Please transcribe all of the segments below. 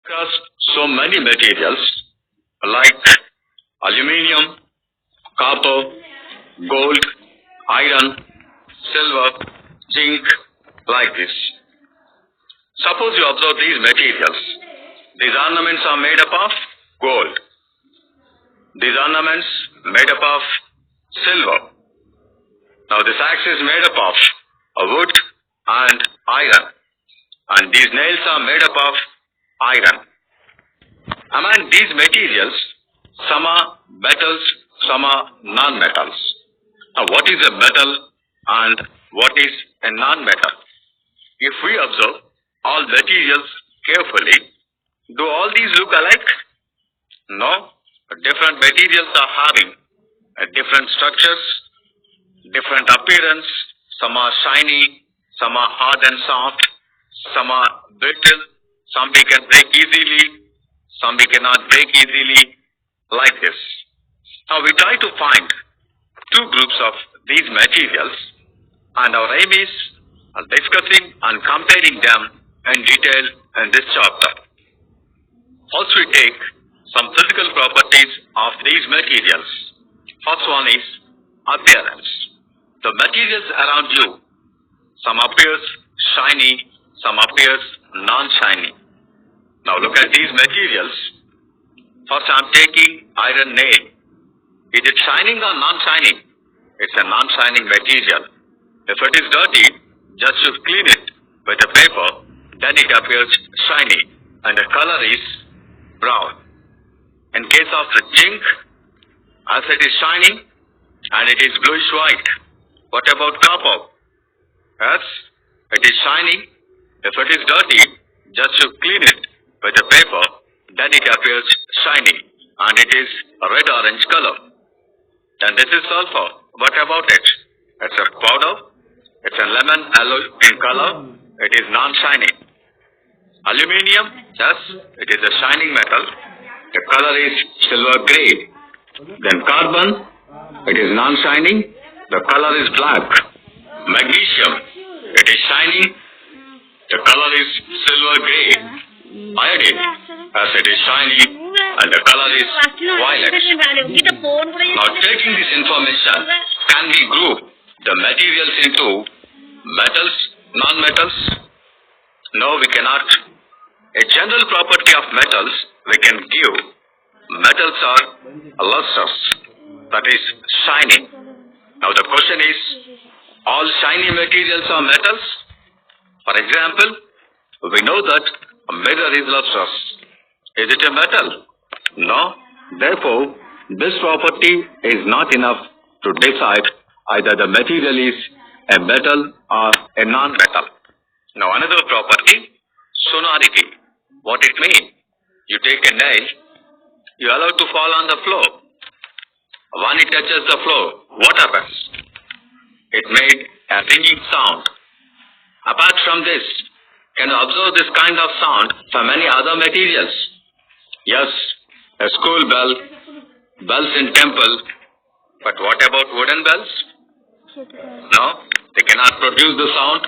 Discuss so many materials like aluminium, copper, gold, iron, silver, zinc, like this. Suppose you observe these materials. These ornaments are made up of gold. These ornaments made up of silver. Now this axe is made up of wood and iron. And these nails are made up of iron. Among these materials, some are metals, some are non-metals. Now what is a metal and what is a non-metal? If we observe all materials carefully, do all these look alike? No. Different materials are having different structures, different appearance. Some are shiny, some are hard and soft, some are brittle, some we can break easily, some we cannot break easily, like this. Now we try to find two groups of these materials, and our aim is discussing and comparing them in detail in this chapter. First we take some physical properties of these materials. First one is appearance. The materials around you, some appears shiny, some appears non-shiny. Now look at these materials. First I am taking iron nail. Is it shining or non-shining? It's a non-shining material. If it is dirty, just you clean it with a paper, then it appears shiny and the color is brown. In case of the zinc, as it is shining and it is bluish white. What about copper? Yes, it is shining. If it is dirty, just you clean it with a paper, then it appears shiny and it is a red-orange color. Then this is sulfur. What about it? It's a powder. It's a lemon yellow in color. It is non-shining. Aluminium, yes, it is a shining metal. The color is silver gray. Then carbon, it is non-shining. The color is black. Magnesium, it is shining. The color is silver gray. Iodine, as it is shiny and the color is violet. Now taking this information, can we group the materials into metals, non-metals? No, we cannot. A general property of metals we can give. Metals are lustrous, that is shining. Now the question is, all shiny materials are metals? For example, we know that a mirror is lustrous. Is it a metal? No. Therefore, this property is not enough to decide either the material is a metal or a non-metal. Now another property, sonority. What it means? You take a nail, you allow it to fall on the floor. When it touches the floor, what happens? It made a ringing sound. Apart from this, can you observe this kind of sound from any other materials? Yes, a school bell, bells in temple, but what about wooden bells? No, they cannot produce the sound.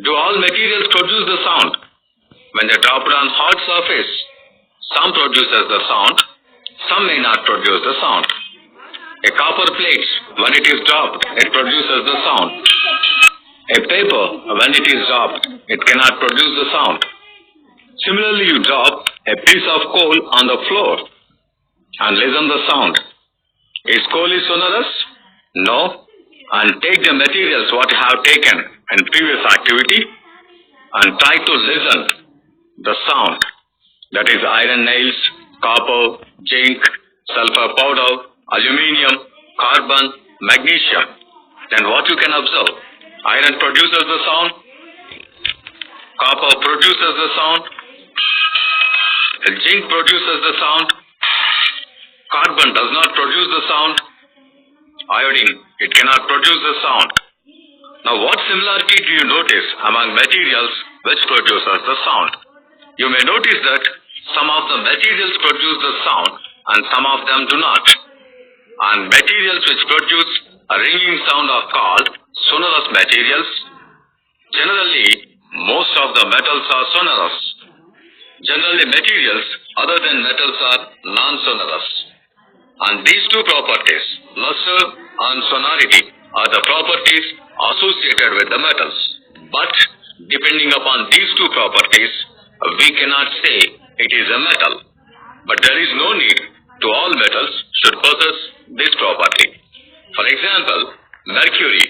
Do all materials produce the sound? When they drop it on hot surface, some produces the sound, some may not produce the sound. A copper plate, when it is dropped, it produces the sound. A paper, when it is dropped, it cannot produce the sound. Similarly, you drop a piece of coal on the floor and listen the sound. Is coal sonorous? No. And take the materials what you have taken in previous activity and try to listen the sound. That is iron nails, copper, zinc, sulfur powder, aluminium, carbon, magnesium. Then what you can observe? Iron produces the sound, copper produces the sound, zinc produces the sound, carbon does not produce the sound, iodine, it cannot produce the sound. Now what similarity do you notice among materials which produces the sound? You may notice that some of the materials produce the sound and some of them do not. And materials which produce a ringing sound are called sonorous materials. Generally, most of the metals are sonorous. Generally, materials other than metals are non-sonorous. And these two properties, luster and sonority, are the properties associated with the metals. But depending upon these two properties, we cannot say it is a metal. But there is no need to all metals should possess this property. For example, mercury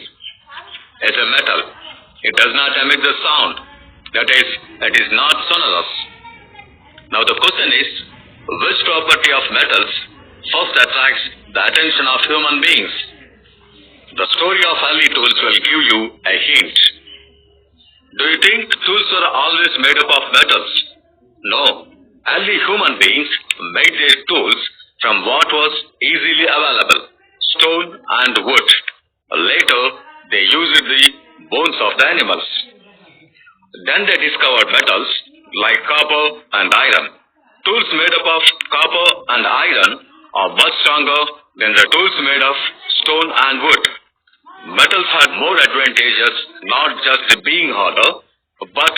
is a metal. It does not emit the sound. That is, it is not sonorous. Now the question is, which property of metals first attracts the attention of human beings? The story of early tools will give you a hint. Do you think tools were always made up of metals? No. Early human beings made their tools from what was easily available, stone and wood. Later, they used the bones of the animals. Then they discovered metals like copper and iron. Tools made up of copper and iron are much stronger than the tools made of stone and wood. Metals had more advantages, not just being harder, but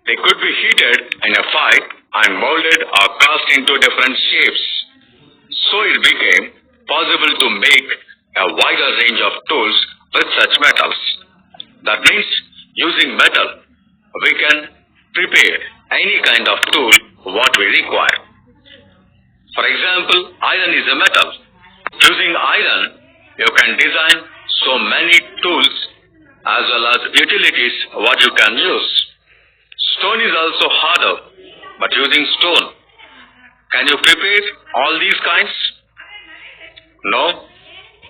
they could be heated in a fire and molded or cast into different shapes. So it became possible to make a wider range of tools with such metals. That means using metal, we can prepare any kind of tool what we require. For example, iron is a metal. Using iron, you can design so many tools as well as utilities what you can use. Stone is also harder, but using stone, can you prepare all these kinds? No.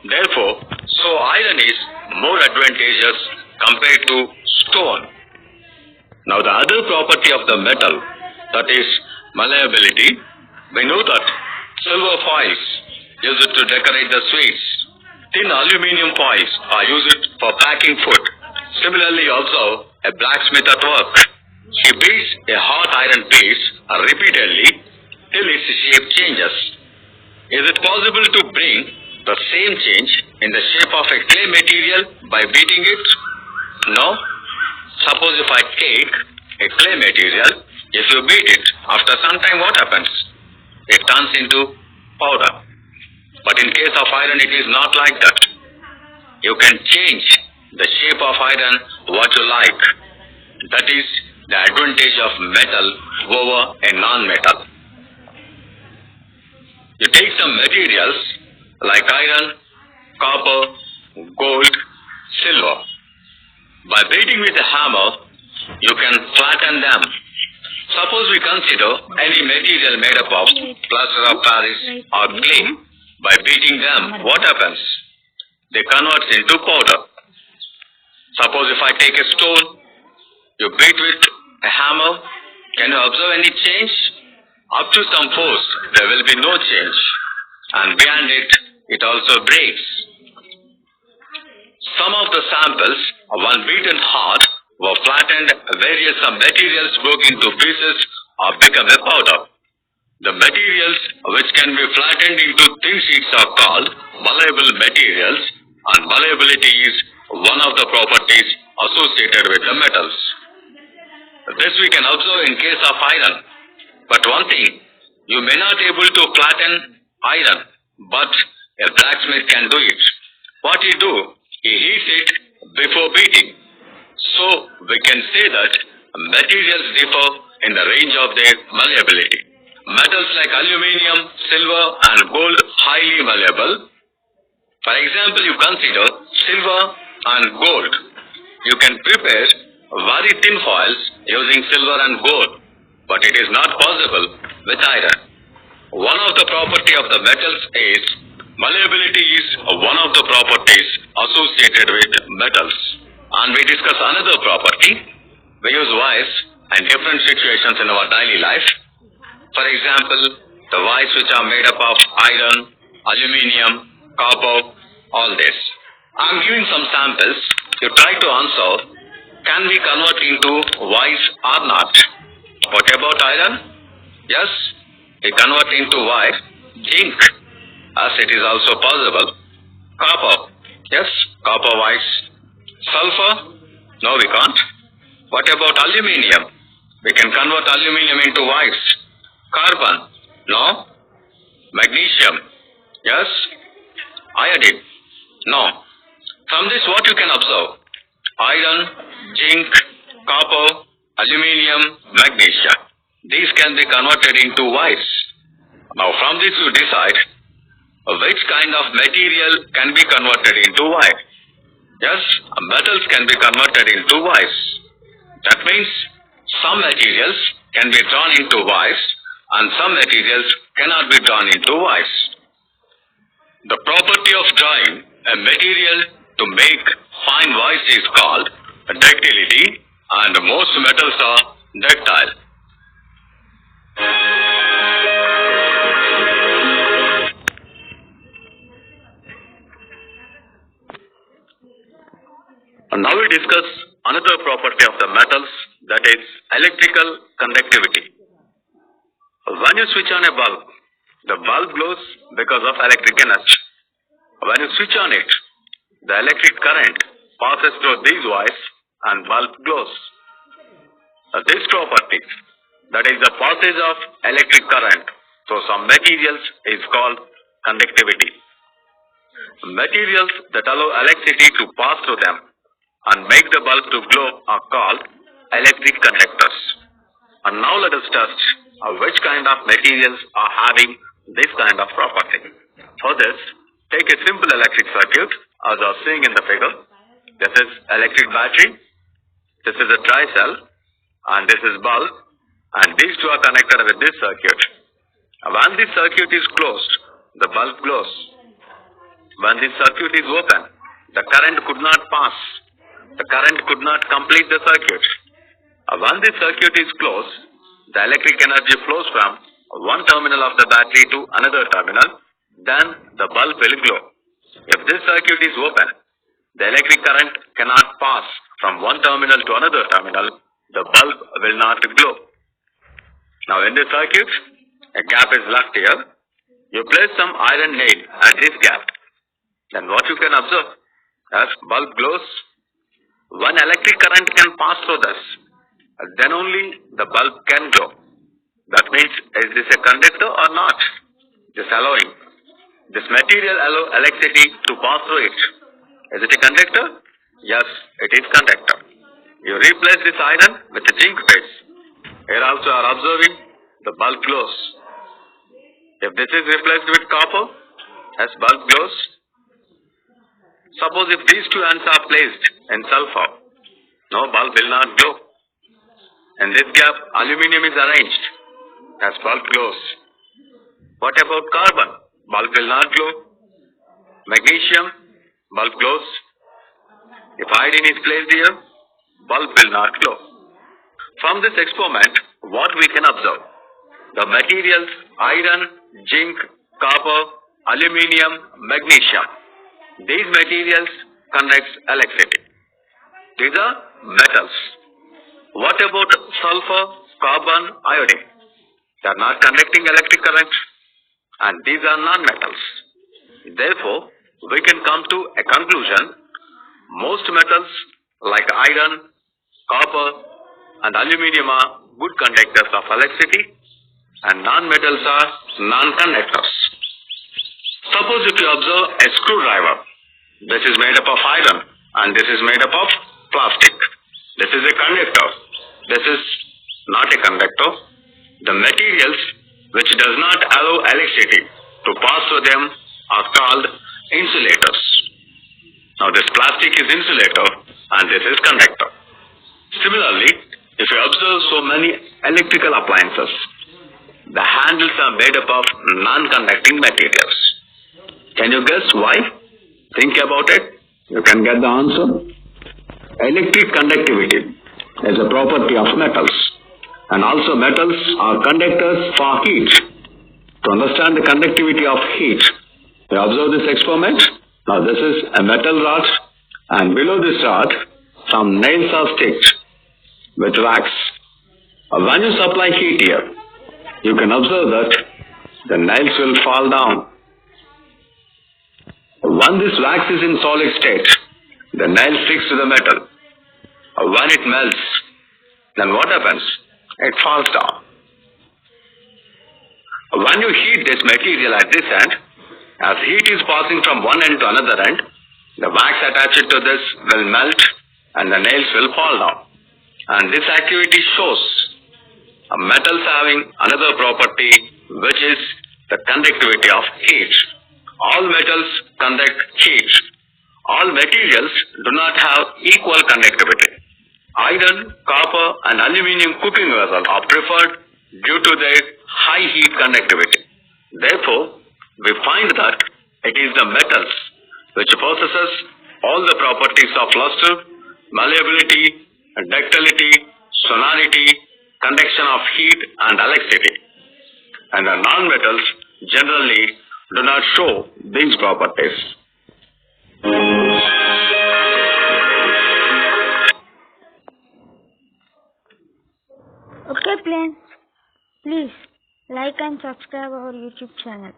Therefore, so iron is more advantageous compared to stone. Now the other property of the metal, that is malleability, we know that silver foils used to decorate the sweets. Thin aluminium foils are used for packing food. Similarly also, a blacksmith at work. He beats a hot iron piece repeatedly till its shape changes. Is it possible to bring the same change in the shape of a clay material by beating it? No. Suppose if I take a clay material, if you beat it, after some time what happens? It turns into powder. But in case of iron, it is not like that. You can change the shape of iron what you like. That is the advantage of metal over a non-metal. You take some materials like iron, copper, gold, silver. By beating with a hammer, you can flatten them. Suppose we consider any material made up of plaster of Paris or clay. By beating them, what happens? They convert into powder. Suppose if I take a stone, you beat with a hammer, can you observe any change? Up to some force, there will be no change. And beyond it, it also breaks. Some of the samples, when beaten hard, were flattened, various materials broke into pieces or become a powder. The materials which can be flattened into thin sheets are called malleable materials, and malleability is one of the properties associated with the metals. This we can observe in case of iron. But one thing, you may not able to flatten iron, but a blacksmith can do it. What he do? He heats it before beating. So we can say that materials differ in the range of their malleability. Metals like aluminium, silver and gold highly malleable. For example, you consider silver and gold. You can prepare very thin foils using silver and gold, but it is not possible with iron. One of the property of the metals is malleability is one of the properties associated with metals. And we discuss another property. We use wires in different situations in our daily life. For example, the wires which are made up of iron, aluminium, copper, all this. I am giving some samples. You try to answer, can we convert into wires or not? What about iron? Yes, we convert into wire. Zinc, as it is also possible. Copper, yes, copper wires. Sulfur? No, we can't. What about aluminium? We can convert aluminum into wires. Carbon? No. Magnesium? Yes. Iodine? No. From this what you can observe? Iron, zinc, copper, aluminium, magnesium. These can be converted into wires. Now from this you decide which kind of material can be converted into wire. Yes, metals can be converted into wires. That means some materials can be drawn into wires and some materials cannot be drawn into wires. The property of drawing a material to make fine wires is called ductility, and most metals are ductile. And now we discuss another property of the metals, that is electrical conductivity. When you switch on a bulb, the bulb glows because of electric energy. When you switch on it, the electric current passes through these wires and bulb glows. This property, that is the passage of electric current through some materials, is called conductivity. Materials that allow electricity to pass through them and make the bulb to glow are called electric conductors. And now let us test which kind of materials are having this kind of property. For this, take a simple electric circuit as you are seeing in the figure. This is electric battery, this is a tri-cell, and this is bulb, and these two are connected with this circuit. When this circuit is closed, the bulb glows. When this circuit is open, the current could not pass. The current could not complete the circuit. When this circuit is closed, the electric energy flows from one terminal of the battery to another terminal, then the bulb will glow. If this circuit is open, the electric current cannot pass from one terminal to another terminal, the bulb will not glow. Now in this circuit, a gap is left here. You place some iron nail at this gap. Then what you can observe? As bulb glows, when electric current can pass through this, then only the bulb can glow. That means, is this a conductor or not? This allowing. This material allow electricity to pass through it. Is it a conductor? Yes, it is conductor. You replace this iron with a zinc base. Here also you are observing the bulb glows. If this is replaced with copper, as bulb glows. Suppose if these two ends are placed in sulfur, no bulb will not glow. In this gap, aluminium is arranged, as bulb glows. What about carbon? Bulb will not glow. Magnesium, bulb glows. If iodine is placed here, bulb will not glow. From this experiment, what we can observe? The materials iron, zinc, copper, aluminium, magnesium. These materials conduct electricity. These are metals. What about sulfur, carbon, iodine? They are not conducting electric current, and these are non-metals. Therefore, we can come to a conclusion. Most metals like iron, copper, and aluminium are good conductors of electricity, and non-metals are non-conductors. Suppose if you observe a screwdriver, this is made up of iron and this is made up of plastic. This is a conductor. This is not a conductor. The materials which does not allow electricity to pass through them are called insulators. Now this plastic is insulator and this is conductor. Similarly, if you observe so many electrical appliances, the handles are made up of non-conducting materials. Can you guess why? Think about it. You can get the answer. Electric conductivity is a property of metals, and also metals are conductors for heat. To understand the conductivity of heat, you observe this experiment. Now this is a metal rod, and below this rod some nails are sticked with wax. When you supply heat here, you can observe that the nails will fall down. When this wax is in solid state, the nail sticks to the metal. When it melts, then what happens? it falls down. When you heat this material at this end, as heat is passing from one end to another end, the wax attached to this will melt and the nails will fall down. And this activity shows metals having another property, which is the conductivity of heat. All metals conduct heat. All materials do not have equal conductivity. Iron, copper and aluminium cooking vessels are preferred due to their high heat conductivity. Therefore, we find that it is the metals which possesses all the properties of luster, malleability, ductility, sonority, conduction of heat and electricity. And the non-metals generally do not show these properties. Okay, friends. Please like and subscribe our YouTube channel.